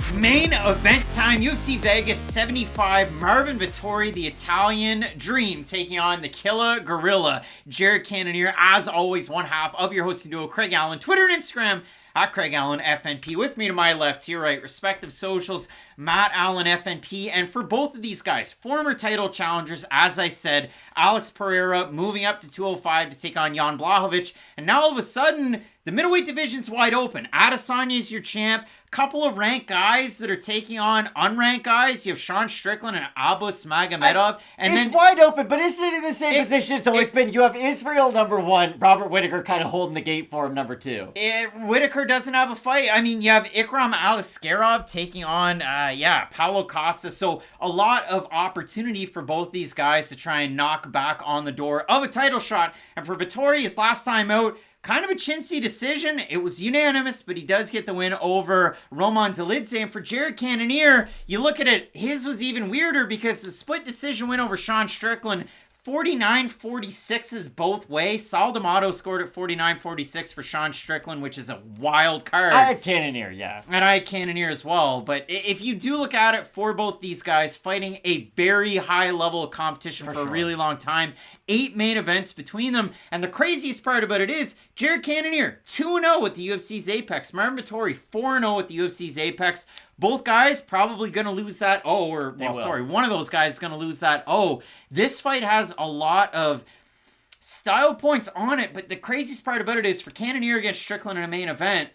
It's main event time. UFC Vegas 75. Marvin Vettori, the Italian Dream, taking on the Killa Gorilla. Jared Cannonier, as always, one half of your hosting duo, Craig Allen. Twitter and Instagram at Craig Allen FNP. With me to my left, to your right, respective socials, Matt Allen FNP. And for both of these guys, former title challengers, as I said, Alex Pereira moving up to 205 to take on Jan Blachowicz. And now all of a sudden, the middleweight division's wide open. Adesanya's your champ. Couple of ranked guys that are taking on unranked guys. You have Sean Strickland and Abus Magomedov. And it's wide open, but isn't it in the same position it's always been? You have Israel number one, Robert Whittaker kind of holding the gate for him number two. Whittaker doesn't have a fight. I mean, you have Ikram Aliskerov taking on, Paulo Costa. So a lot of opportunity for both these guys to try and knock back on the door of a title shot. And for Vettori, his last time out, kind of a chintzy decision. It was unanimous, but he does get the win over Roman Dolidze. And for Jared Cannonier, you look at it, his was even weirder because the split decision win over Sean Strickland, 49-46 both ways. Sal D'Amato scored at 49-46 for Sean Strickland, which is a wild card. I had Cannonier, yeah. And I had Cannonier as well. But if you do look at it for both these guys, fighting a very high level of competition for a really long time, 8 main events between them. And the craziest part about it is, Jared Cannonier, 2-0 at the UFC's Apex. Marvin Vettori, 4-0 at the UFC's Apex. Both guys probably going to lose that one of those guys is going to lose that This fight has a lot of style points on it, but the craziest part about it is for Cannonier against Strickland in a main event,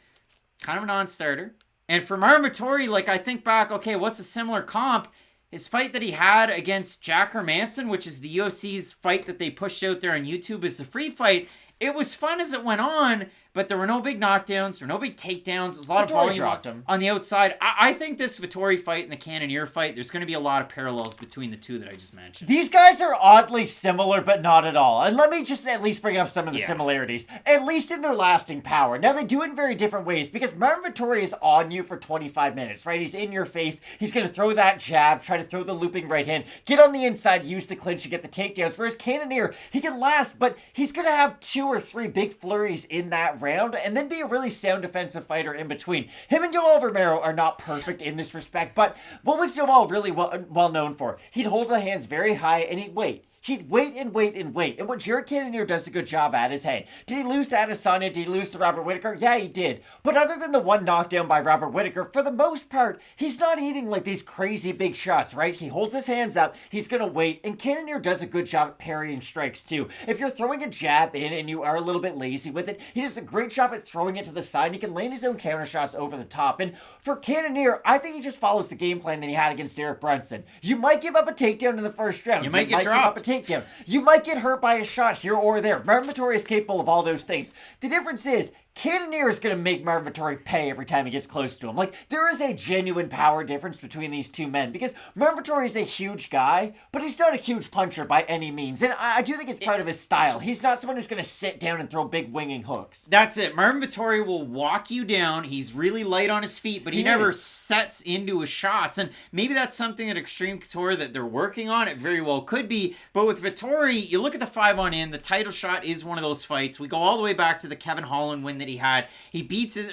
kind of a non-starter. And for Marvin Vettori, I think back, okay, what's a similar comp? His fight that he had against Jack Hermanson, which is the UFC's fight that they pushed out there on YouTube as the free fight. It was fun as it went on, but there were no big knockdowns, there were no big takedowns. There was a lot of volume on the outside. I think this Vettori fight and the Cannonier fight, there's going to be a lot of parallels between the two that I just mentioned. These guys are oddly similar, but not at all. And let me just at least bring up some of the similarities, at least in their lasting power. Now, they do it in very different ways, because Marvin Vettori is on you for 25 minutes, right? He's in your face. He's going to throw that jab, try to throw the looping right hand, get on the inside, use the clinch to get the takedowns. Whereas Cannonier, he can last, but he's going to have 2 or 3 big flurries in that round, and then be a really sound defensive fighter in between. Him and Yoel Romero are not perfect in this respect, but what was Yoel really well known for? He'd hold the hands very high and he'd wait. He'd wait and wait and wait. And what Jared Cannonier does a good job at is, hey, did he lose to Adesanya? Did he lose to Robert Whittaker? Yeah, he did. But other than the one knockdown by Robert Whittaker, for the most part, he's not eating these crazy big shots, right? He holds his hands up, he's going to wait, and Cannonier does a good job at parrying strikes too. If you're throwing a jab in and you are a little bit lazy with it, he does a great job at throwing it to the side. He can land his own counter shots over the top. And for Cannonier, I think he just follows the game plan that he had against Derek Brunson. You might give up a takedown in the first round. You might get dropped. Give up a takedown. You might get hurt by a shot here or there. Marvin Vettori is capable of all those things. The difference is, Cannonier is going to make Marvin Vettori pay every time he gets close to him. There is a genuine power difference between these two men, because Marvin Vettori is a huge guy, but he's not a huge puncher by any means. And I do think it's part of his style. He's not someone who's going to sit down and throw big winging hooks. That's it. Marvin Vettori will walk you down. He's really light on his feet, but he never sets into his shots. And maybe that's something at Extreme Couture that they're working on. It very well could be. But with Vettori, you look at the 5-on-in, the title shot is one of those fights. We go all the way back to the Kevin Holland win that he had. He loses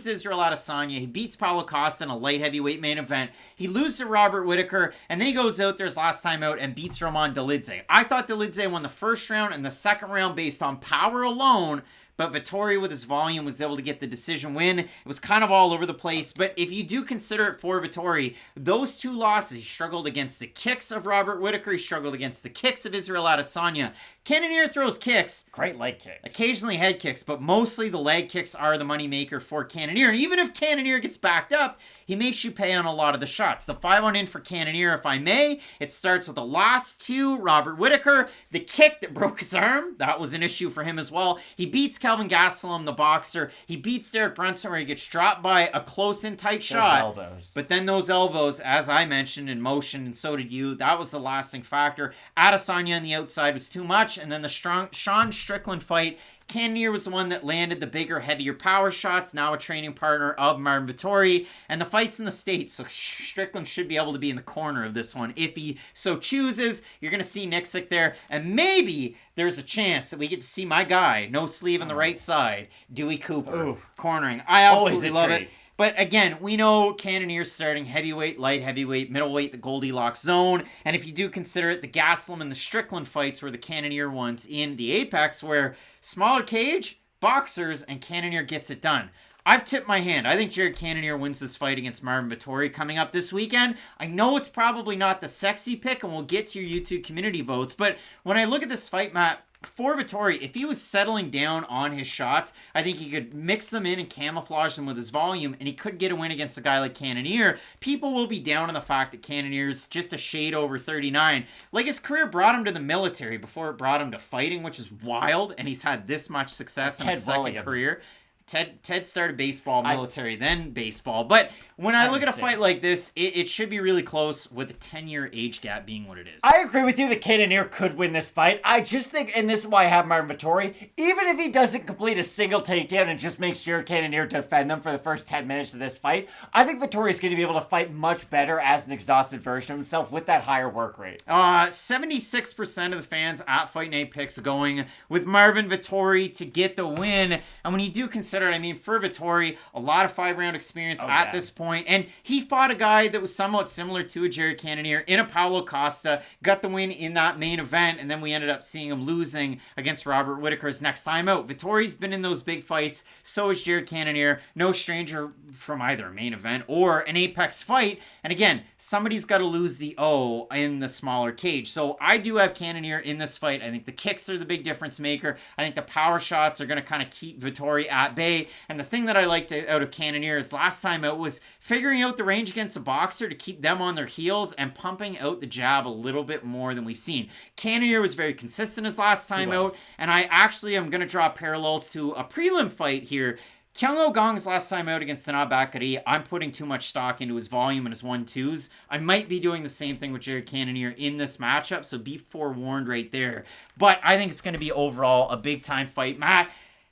Israel Adesanya. He beats Paulo Costa in a light heavyweight main event. He loses to Robert Whittaker, and then he goes out there his last time out and beats Roman Dolidze. I thought Dolidze won the first round and the second round based on power alone, but Vettori with his volume was able to get the decision win. It was kind of all over the place, but if you do consider it for Vettori, those 2 losses, he struggled against the kicks of Robert Whittaker, he struggled against the kicks of Israel Adesanya. Cannonier throws kicks. Great leg kicks. Occasionally head kicks, but mostly the leg kicks are the moneymaker for Cannonier. And even if Cannonier gets backed up, he makes you pay on a lot of the shots. The 5-on-in for Cannonier, if I may, it starts with the last 2, Robert Whittaker. The kick that broke his arm, that was an issue for him as well. He beats Kelvin Gastelum, the boxer. He beats Derek Brunson, where he gets dropped by a close and tight shot. Elbows. But then those elbows, as I mentioned, in motion, and so did you, that was the lasting factor. Adesanya on the outside was too much. And then the Sean Strickland fight, Cannonier was the one that landed the bigger, heavier power shots, now a training partner of Marvin Vettori. And the fight's in the States, so Strickland should be able to be in the corner of this one. If he so chooses, you're going to see Nixick there. And maybe there's a chance that we get to see my guy, no sleeve on the right side, Dewey Cooper, cornering. I absolutely love it. But again, we know Cannonier's starting heavyweight, light heavyweight, middleweight, the Goldilocks zone. And if you do consider it, the Gastelum and the Strickland fights were the Cannonier ones in the Apex, where smaller cage, boxers, and Cannonier gets it done. I've tipped my hand. I think Jared Cannonier wins this fight against Marvin Vettori coming up this weekend. I know it's probably not the sexy pick, and we'll get to your YouTube community votes. But when I look at this fight, Matt, for Vettori, if he was settling down on his shots, I think he could mix them in and camouflage them with his volume, and he could get a win against a guy like Cannonier. People will be down on the fact that Cannonier's just a shade over 39. Like, his career brought him to the military before it brought him to fighting, which is wild, and he's had this much success in his second career. Ted started baseball, military, then baseball. But when I look at a fight like this, it should be really close with a 10-year age gap being what it is. I agree with you that Cannonier could win this fight. I just think, and this is why I have Marvin Vettori, even if he doesn't complete a single takedown and just makes sure Cannonier defend them for the first 10 minutes of this fight, I think Vettori is going to be able to fight much better as an exhausted version of himself with that higher work rate. 76% of the fans at Fight Night Picks going with Marvin Vettori to get the win. And when you do consider, I mean, for Vettori, a lot of 5-round experience at this point, and he fought a guy that was somewhat similar to a Jared Cannonier in a Paulo Costa, got the win in that main event, and then we ended up seeing him losing against Robert Whittaker's next time out. Vettori's been in those big fights, so is Jared Cannonier, no stranger from either a main event or an Apex fight, and again, somebody's got to lose the O in the smaller cage, so I do have Cannonier in this fight. I think the kicks are the big difference maker. I think the power shots are going to kind of keep Vettori at bay. And the thing that I liked out of Cannonier is last time out was figuring out the range against a boxer to keep them on their heels and pumping out the jab a little bit more than we've seen. Cannonier was very consistent his last time out, and I actually am going to draw parallels to a prelim fight here. Kyung Gong's last time out against Tanab Bakary, I'm putting too much stock into his volume and his 1-2s. I might be doing the same thing with Jared Cannonier in this matchup, so be forewarned right there. But I think it's going to be overall a big-time fight. Matt,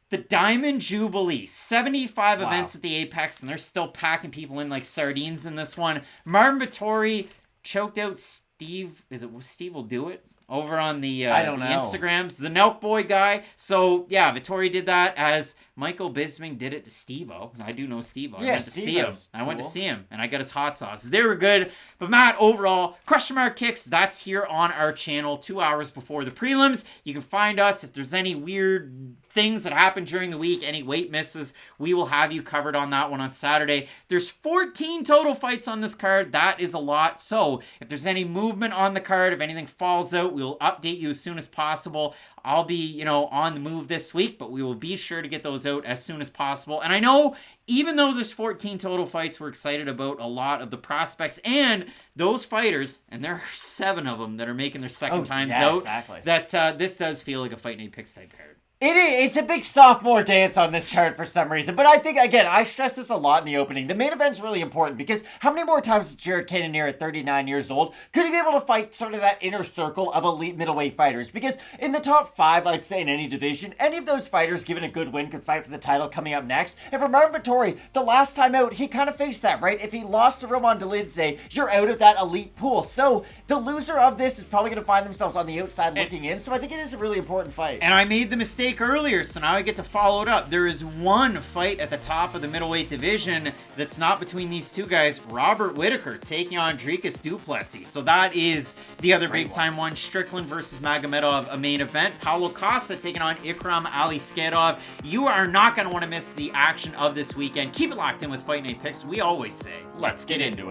the Diamond Jubilee, 75 events at the Apex, and they're still packing people in like sardines in this one. Marvin Vettori choked out Steve. Is it Steve Will Do It? Over on the Instagram. The Nelk Boy guy. So, yeah, Vettori did that as Michael Bisping did it to Steve-O. I do know Steve-O. I went to see him. I went to see him, and I got his hot sauce. They were good. But, Matt, overall, question mark kicks, that's here on our channel 2 hours before the prelims. You can find us if there's any weird things that happen during the week, any weight misses, we will have you covered on that one on Saturday. There's 14 total fights on this card. That is a lot. So if there's any movement on the card, if anything falls out, we'll update you as soon as possible. I'll be, on the move this week, but we will be sure to get those out as soon as possible. And I know, even though there's 14 total fights, we're excited about a lot of the prospects and those fighters, and there are 7 of them that are making their second times out. Exactly. That this does feel like a Fight Night Picks type card. It's a big sophomore dance on this card for some reason. But I think, again, I stress this a lot in the opening. The main event's really important because how many more times is Jared Cannonier at 39 years old could he be able to fight sort of that inner circle of elite middleweight fighters? Because in the top 5, I'd say in any division, any of those fighters given a good win could fight for the title coming up next. And for Marvin Vettori, the last time out, he kind of faced that, right? If he lost to Roman Dolidze, you're out of that elite pool. So the loser of this is probably going to find themselves on the outside looking in. So I think it is a really important fight. And I made the mistake earlier, so now I get to follow it up. There is one fight at the top of the middleweight division that's not between these two guys. Robert Whittaker taking on Dricus du Plessis. So that is the other big-time one. Strickland versus Magomedov, a main event. Paulo Costa taking on Ikram Aliskerov. You are not going to want to miss the action of this weekend. Keep it locked in with Fight Night Picks. We always say, let's get into it.